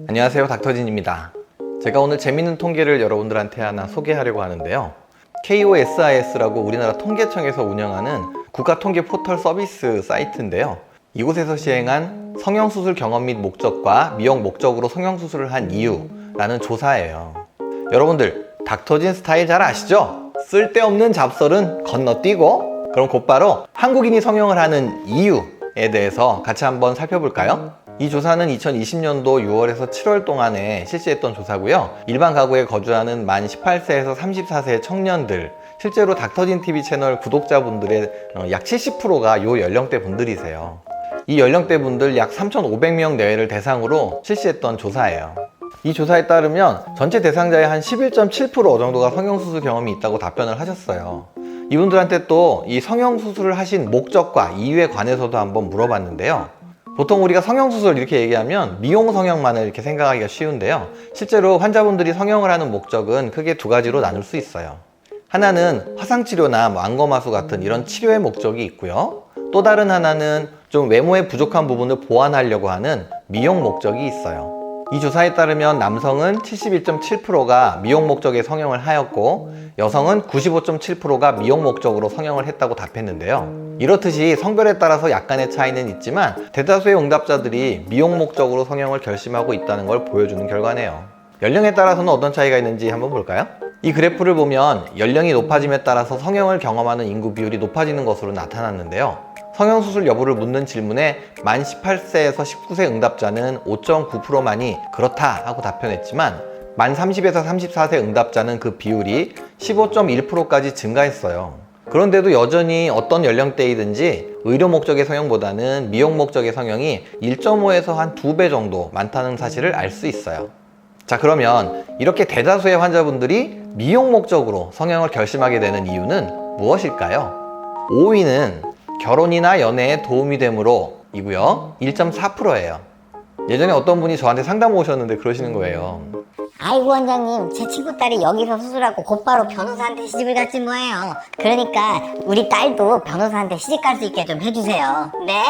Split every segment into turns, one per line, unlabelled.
안녕하세요, 닥터진입니다. 제가 오늘 재밌는 통계를 여러분들한테 하나 소개하려고 하는데요. KOSIS라고 우리나라 통계청에서 운영하는 국가통계 포털 서비스 사이트인데요. 이곳에서 시행한 성형수술 경험 및 목적과 미용 목적으로 성형수술을 한 이유라는 조사예요. 여러분들, 닥터진 스타일 잘 아시죠? 쓸데없는 잡설은 건너뛰고, 그럼 곧바로 한국인이 성형을 하는 이유에 대해서 같이 한번 살펴볼까요? 이 조사는 2020년도 6월에서 7월 동안에 실시했던 조사고요. 일반 가구에 거주하는 만 18세에서 34세 청년들, 실제로 닥터진 TV 채널 구독자분들의 약 70%가 이 연령대 분들이세요. 이 연령대 분들 약 3,500명 내외를 대상으로 실시했던 조사예요. 이 조사에 따르면 전체 대상자의 한 11.7% 정도가 성형수술 경험이 있다고 답변을 하셨어요. 이분들한테 또 이 성형수술을 하신 목적과 이유에 관해서도 한번 물어봤는데요. 보통 우리가 성형수술 이렇게 얘기하면 미용 성형만을 이렇게 생각하기가 쉬운데요. 실제로 환자분들이 성형을 하는 목적은 크게 두 가지로 나눌 수 있어요. 하나는 화상치료나 안검하수 같은 이런 치료의 목적이 있고요. 또 다른 하나는 좀 외모에 부족한 부분을 보완하려고 하는 미용 목적이 있어요. 이 조사에 따르면 남성은 71.7%가 미용 목적의 성형을 하였고, 여성은 95.7%가 미용 목적으로 성형을 했다고 답했는데요. 이렇듯이 성별에 따라서 약간의 차이는 있지만 대다수의 응답자들이 미용 목적으로 성형을 결심하고 있다는 걸 보여주는 결과네요. 연령에 따라서는 어떤 차이가 있는지 한번 볼까요? 이 그래프를 보면 연령이 높아짐에 따라서 성형을 경험하는 인구 비율이 높아지는 것으로 나타났는데요. 성형수술 여부를 묻는 질문에 만 18세에서 19세 응답자는 5.9%만이 그렇다 하고 답변했지만, 만 30에서 34세 응답자는 그 비율이 15.1%까지 증가했어요. 그런데도 여전히 어떤 연령대이든지 의료 목적의 성형보다는 미용 목적의 성형이 1.5에서 한 2배 정도 많다는 사실을 알 수 있어요. 자, 그러면 이렇게 대다수의 환자분들이 미용 목적으로 성형을 결심하게 되는 이유는 무엇일까요? 5위는 결혼이나 연애에 도움이 되므로 이고요. 1.4%예요. 예전에 어떤 분이 저한테 상담 오셨는데 그러시는 거예요.
아이고 원장님, 제 친구 딸이 여기서 수술하고 곧바로 변호사한테 시집을 갔지 뭐예요. 그러니까 우리 딸도 변호사한테 시집 갈 수 있게 좀 해주세요. 네?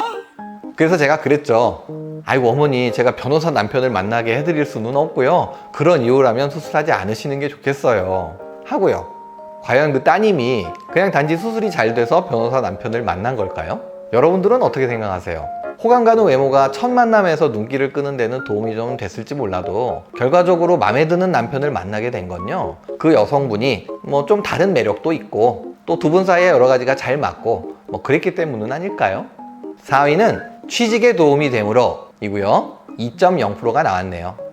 그래서 제가 그랬죠. 아이고 어머니, 제가 변호사 남편을 만나게 해드릴 수는 없고요. 그런 이유라면 수술하지 않으시는 게 좋겠어요. 하고요. 과연 그 따님이 그냥 단지 수술이 잘 돼서 변호사 남편을 만난 걸까요? 여러분들은 어떻게 생각하세요? 호감 가는 외모가 첫 만남에서 눈길을 끄는 데는 도움이 좀 됐을지 몰라도 결과적으로 마음에 드는 남편을 만나게 된 건요, 그 여성분이 좀 다른 매력도 있고 또 두 분 사이에 여러 가지가 잘 맞고 그랬기 때문은 아닐까요? 4위는 취직에 도움이 되므로 이고요. 2.0%가 나왔네요.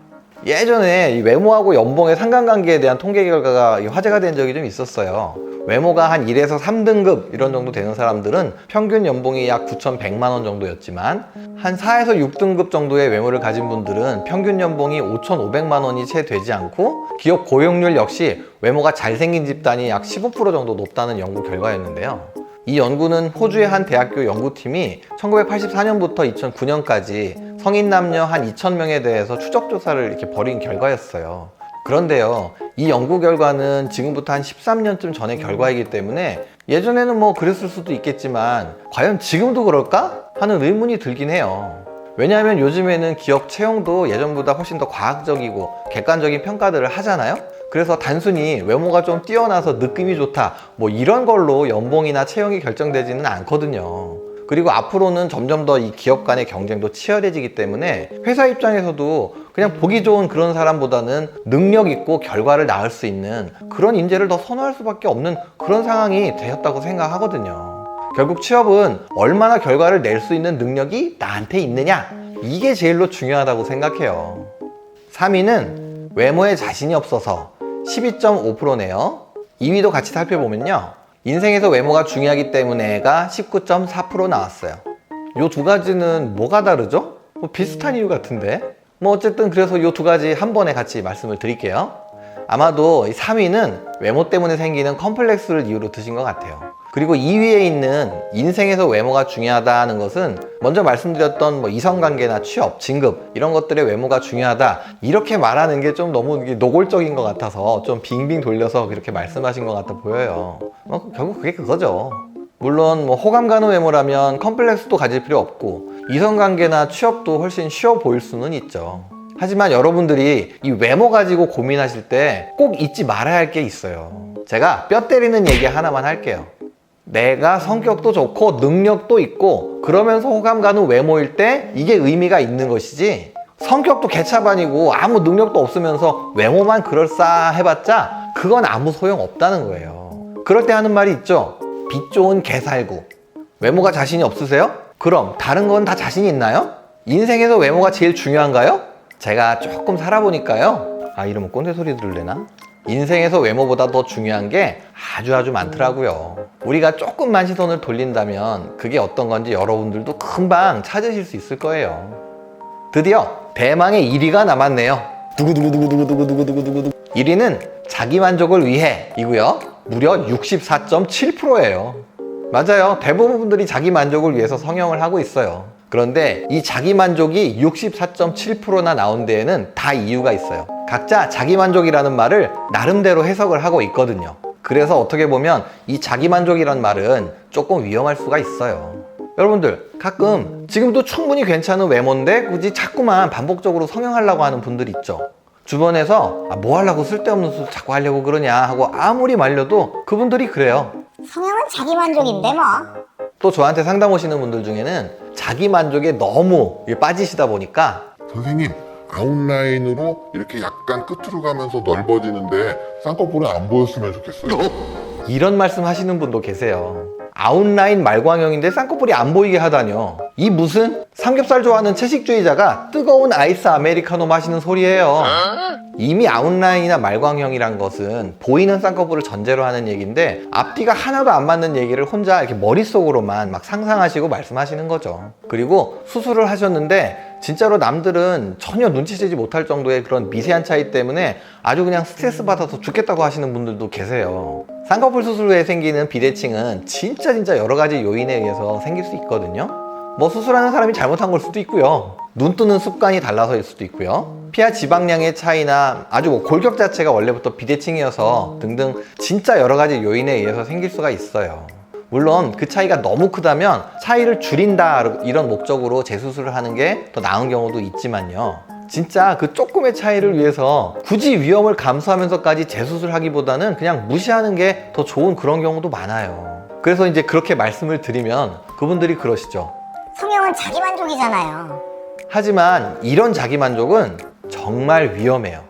예전에 이 외모하고 연봉의 상관관계에 대한 통계 결과가 화제가 된 적이 좀 있었어요. 외모가 한 1에서 3등급 이런 정도 되는 사람들은 평균 연봉이 약 9,100만 원 정도였지만, 한 4에서 6등급 정도의 외모를 가진 분들은 평균 연봉이 5,500만 원이 채 되지 않고, 기업 고용률 역시 외모가 잘생긴 집단이 약 15% 정도 높다는 연구 결과였는데요. 이 연구는 호주의 한 대학교 연구팀이 1984년부터 2009년까지 성인 남녀 한 2,000명에 대해서 추적 조사를 이렇게 벌인 결과였어요. 그런데요, 이 연구 결과는 지금부터 한 13년쯤 전의 결과이기 때문에 예전에는 그랬을 수도 있겠지만 과연 지금도 그럴까? 하는 의문이 들긴 해요. 왜냐하면 요즘에는 기업 채용도 예전보다 훨씬 더 과학적이고 객관적인 평가들을 하잖아요. 그래서 단순히 외모가 좀 뛰어나서 느낌이 좋다 이런 걸로 연봉이나 채용이 결정되지는 않거든요. 그리고 앞으로는 점점 더 이 기업 간의 경쟁도 치열해지기 때문에 회사 입장에서도 그냥 보기 좋은 그런 사람보다는 능력 있고 결과를 낳을 수 있는 그런 인재를 더 선호할 수밖에 없는 그런 상황이 되었다고 생각하거든요. 결국 취업은 얼마나 결과를 낼 수 있는 능력이 나한테 있느냐, 이게 제일로 중요하다고 생각해요. 3위는 외모에 자신이 없어서 12.5%네요. 2위도 같이 살펴보면요, 인생에서 외모가 중요하기 때문에가 19.4% 나왔어요. 요 두 가지는 뭐가 다르죠? 비슷한 이유 같은데? 어쨌든 그래서 요 두 가지 한 번에 같이 말씀을 드릴게요. 아마도 3위는 외모 때문에 생기는 컴플렉스를 이유로 드신 것 같아요. 그리고 2위에 있는 인생에서 외모가 중요하다는 것은 먼저 말씀드렸던 이성관계나 취업, 진급 이런 것들의 외모가 중요하다, 이렇게 말하는 게 좀 너무 노골적인 것 같아서 좀 빙빙 돌려서 그렇게 말씀하신 것 같아 보여요. 결국 그게 그거죠. 물론 뭐 호감 가는 외모라면 컴플렉스도 가질 필요 없고 이성관계나 취업도 훨씬 쉬워 보일 수는 있죠. 하지만 여러분들이 이 외모 가지고 고민하실 때 꼭 잊지 말아야 할 게 있어요. 제가 뼈 때리는 얘기 하나만 할게요. 내가 성격도 좋고 능력도 있고 그러면서 호감 가는 외모일 때 이게 의미가 있는 것이지, 성격도 개차반이고 아무 능력도 없으면서 외모만 그럴싸해봤자 그건 아무 소용 없다는 거예요. 그럴 때 하는 말이 있죠. 빛 좋은 개살구. 외모가 자신이 없으세요? 그럼 다른 건 다 자신이 있나요? 인생에서 외모가 제일 중요한가요? 제가 조금 살아보니까요, 이러면 꼰대 소리 들으려나? 인생에서 외모보다 더 중요한 게 아주 많더라고요. 우리가 조금만 시선을 돌린다면 그게 어떤 건지 여러분들도 금방 찾으실 수 있을 거예요. 드디어 대망의 1위가 남았네요. 두구두구두구두구두구두구두구. 1위는 자기만족을 위해 이고요. 무려 64.7%예요. 맞아요. 대부분 분들이 자기만족을 위해서 성형을 하고 있어요. 그런데 이 자기만족이 64.7%나 나온 데에는 다 이유가 있어요. 각자 자기만족이라는 말을 나름대로 해석을 하고 있거든요. 그래서 어떻게 보면 이 자기만족이라는 말은 조금 위험할 수가 있어요. 여러분들 가끔 지금도 충분히 괜찮은 외모인데 굳이 자꾸만 반복적으로 성형하려고 하는 분들 있죠. 주변에서 뭐 하려고 쓸데없는 수술 자꾸 하려고 그러냐 하고 아무리 말려도 그분들이 그래요.
성형은 자기 만족인데 뭐.
또 저한테 상담 오시는 분들 중에는 자기 만족에 너무 빠지시다 보니까
선생님, 아웃라인으로 이렇게 약간 끝으로 가면서 넓어지는데 쌍꺼풀이 안 보였으면 좋겠어요.
이런 말씀 하시는 분도 계세요. 아웃라인 말광형인데 쌍꺼풀이 안 보이게 하다뇨. 이 무슨 삼겹살 좋아하는 채식주의자가 뜨거운 아이스 아메리카노 마시는 소리예요. 이미 아웃라인이나 말광형이란 것은 보이는 쌍꺼풀을 전제로 하는 얘기인데 앞뒤가 하나도 안 맞는 얘기를 혼자 이렇게 머릿속으로만 막 상상하시고 말씀하시는 거죠. 그리고 수술을 하셨는데 진짜로 남들은 전혀 눈치채지 못할 정도의 그런 미세한 차이 때문에 아주 그냥 스트레스 받아서 죽겠다고 하시는 분들도 계세요. 쌍꺼풀 수술 후에 생기는 비대칭은 진짜 여러 가지 요인에 의해서 생길 수 있거든요. 뭐 수술하는 사람이 잘못한 걸 수도 있고요. 눈 뜨는 습관이 달라서일 수도 있고요. 피하 지방량의 차이나 아주 뭐 골격 자체가 원래부터 비대칭이어서 등등 진짜 여러 가지 요인에 의해서 생길 수가 있어요. 물론 그 차이가 너무 크다면 차이를 줄인다 이런 목적으로 재수술을 하는 게 더 나은 경우도 있지만요. 진짜 그 조금의 차이를 위해서 굳이 위험을 감수하면서까지 재수술하기보다는 그냥 무시하는 게 더 좋은 그런 경우도 많아요. 그래서 이제 그렇게 말씀을 드리면 그분들이 그러시죠.
성형은 자기 만족이잖아요.
하지만 이런 자기만족은 정말 위험해요.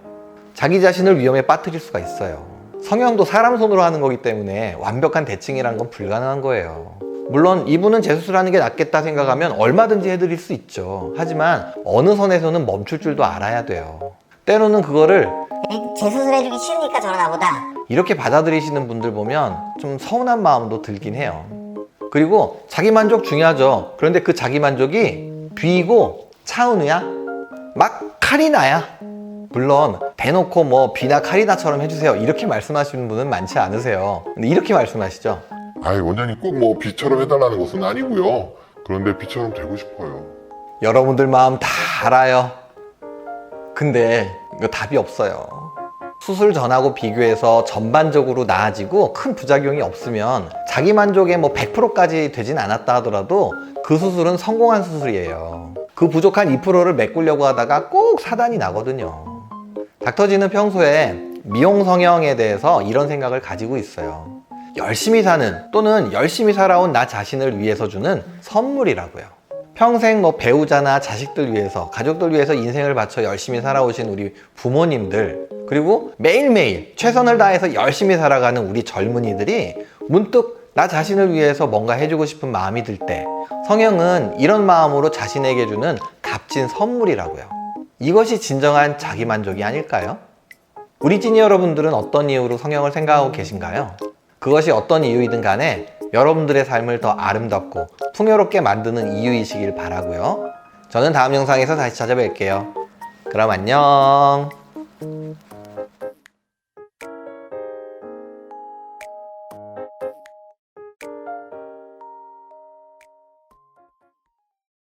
자기 자신을 위험에 빠뜨릴 수가 있어요. 성형도 사람 손으로 하는 거기 때문에 완벽한 대칭이란 건 불가능한 거예요. 물론 이분은 재수술하는 게 낫겠다 생각하면 얼마든지 해드릴 수 있죠. 하지만 어느 선에서는 멈출 줄도 알아야 돼요. 때로는 그거를
재수술해주기 싫으니까 저러나 보다.
이렇게 받아들이시는 분들 보면 좀 서운한 마음도 들긴 해요. 그리고 자기만족 중요하죠. 그런데 그 자기만족이 B이고 차은우야? 막 카리나야? 물론 대놓고 뭐 B나 카리나처럼 해주세요 이렇게 말씀하시는 분은 많지 않으세요. 근데 이렇게 말씀하시죠.
원장님 꼭 뭐 비처럼 해달라는 것은 아니고요. 그런데 비처럼 되고 싶어요.
여러분들 마음 다 알아요. 근데 이거 답이 없어요. 수술 전하고 비교해서 전반적으로 나아지고 큰 부작용이 없으면 자기 만족에 뭐 100%까지 되진 않았다 하더라도 그 수술은 성공한 수술이에요. 그 부족한 2%를 메꾸려고 하다가 꼭 사단이 나거든요. 닥터지는 평소에 미용 성형에 대해서 이런 생각을 가지고 있어요. 열심히 사는 또는 열심히 살아온 나 자신을 위해서 주는 선물이라고요. 평생 뭐 배우자나 자식들 위해서, 가족들 위해서 인생을 바쳐 열심히 살아오신 우리 부모님들, 그리고 매일매일 최선을 다해서 열심히 살아가는 우리 젊은이들이 문득 나 자신을 위해서 뭔가 해주고 싶은 마음이 들 때 성형은 이런 마음으로 자신에게 주는 값진 선물이라고요. 이것이 진정한 자기만족이 아닐까요? 우리 찐이 여러분들은 어떤 이유로 성형을 생각하고 계신가요? 그것이 어떤 이유이든 간에 여러분들의 삶을 더 아름답고 풍요롭게 만드는 이유이시길 바라고요. 저는 다음 영상에서 다시 찾아뵐게요. 그럼 안녕.